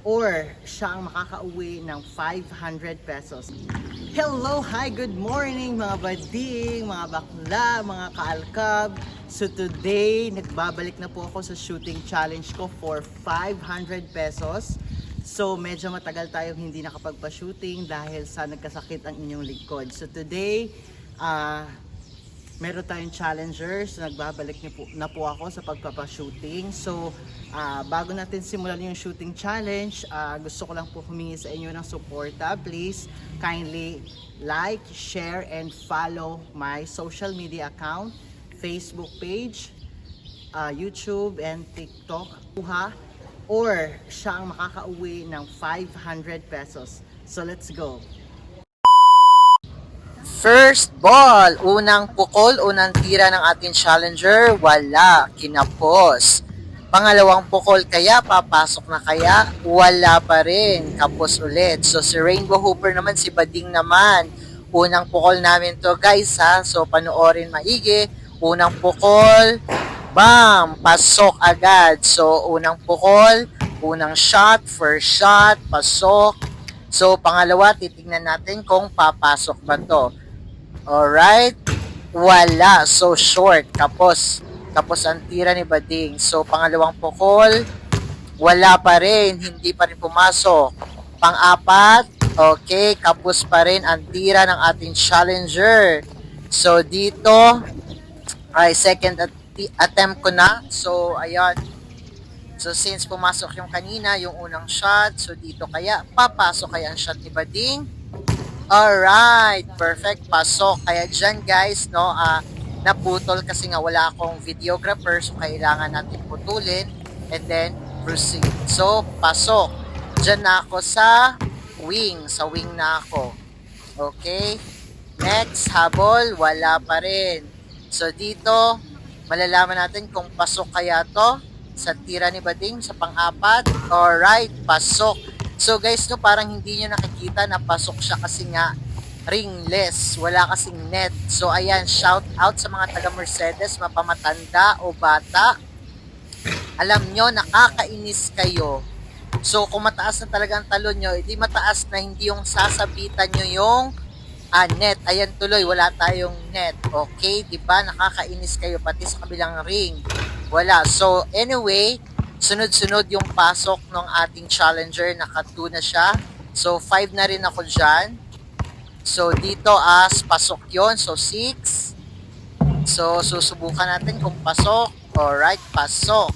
or siya ang makakauwi ng 500 pesos. Hello, hi, good morning mga bading, mga bakla, mga kaalkab. So today, nagbabalik na po ako sa shooting challenge ko for 500 pesos. So medyo matagal tayong hindi nakapagpa-shooting dahil sa nagkasakit ang inyong likod. So today, meron tayong challengers. Nagbabalik na po ako sa pagpapashooting. So, bago natin simulan yung shooting challenge, gusto ko lang po humingi sa inyo ng suporta. Please, kindly like, share, and follow my social media account, Facebook page, YouTube, and TikTok. Or siya ang makakauwi ng 500 pesos. So, let's go! First ball, unang pukol, unang tira ng ating challenger, wala, kinapos. Pangalawang pukol kaya, papasok na kaya, wala pa rin, kapos ulit. So si Rainbow Hooper naman, si Bading naman, unang pukol namin to guys ha, so panoorin maigi, unang pukol, bam, pasok agad. So unang pukol, unang shot, first shot, pasok. So pangalawa, titignan natin kung papasok ba to. Alright, wala, so short, kapos ang tira ni Bading. So pangalawang pukol, wala pa rin, hindi pa rin pumasok. Pang-apat, okay, kapos pa rin ang tira ng ating challenger. So dito ay second attempt ko na. So ayan, so since pumasok yung kanina, yung unang shot, so dito kaya papasok kaya ang shot ni Bading. Alright, perfect, pasok. Kaya dyan guys, no, naputol kasi nga wala akong videographer, so kailangan natin putulin and then proceed. So, pasok. Dyan na ako sa wing na ako. Okay, next, habol, wala pa rin. So dito, malalaman natin kung pasok kaya to sa tira ni Bading sa pang-apat. Alright, pasok. So guys, no, parang hindi nyo nakikita na pasok siya kasi nga ringless, wala kasing net. So ayan, shout out sa mga taga Mercedes, mapamatanda o bata. Alam nyo, nakakainis kayo. So kung mataas na talaga ang talon nyo, hindi mataas na hindi yung sasabitan nyo yung net. Ayan tuloy, wala tayong net. Okay, diba? Nakakainis kayo pati sa kabilang ring. Wala. So anyway, sunod-sunod yung pasok ng ating challenger, naka-2 na siya. So 5 na rin ako dyan. So dito as pasok yon, so 6. So susubukan natin kung pasok. Alright, pasok.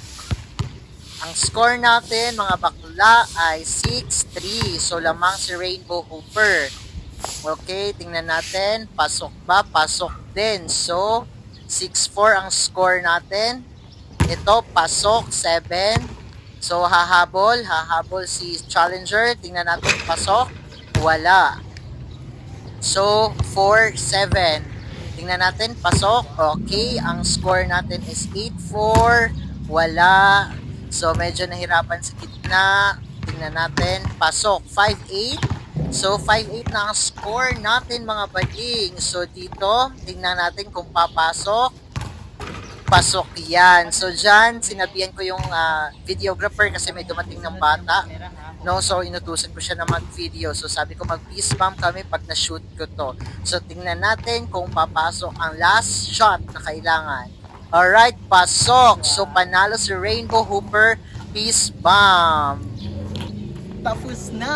Ang score natin mga bakla ay 6-3. So lamang si Rainbow Hooper. Okay, tingnan natin. Pasok ba? Pasok din. So 6-4 ang score natin. Ito, pasok, 7. So, hahabol si challenger. Tingnan natin, pasok. Wala. So, 4-7. Tingnan natin, pasok. Okay, ang score natin is 8-4. Wala. So, medyo nahirapan sa gitna. Tingnan natin, pasok. 5-8. So, 5-8 na ang score natin, mga bading. So, dito, tingnan natin kung papasok. Pasok yan. So dyan, sinabihan ko yung videographer kasi may dumating ng bata. No, so inutusan ko siya na mag-video. So sabi ko mag-peace bump kami pag na-shoot ko to. So tingnan natin kung papasok ang last shot na kailangan. Alright, pasok. So panalo si Rainbow Hooper. Peace bump. Tapos na.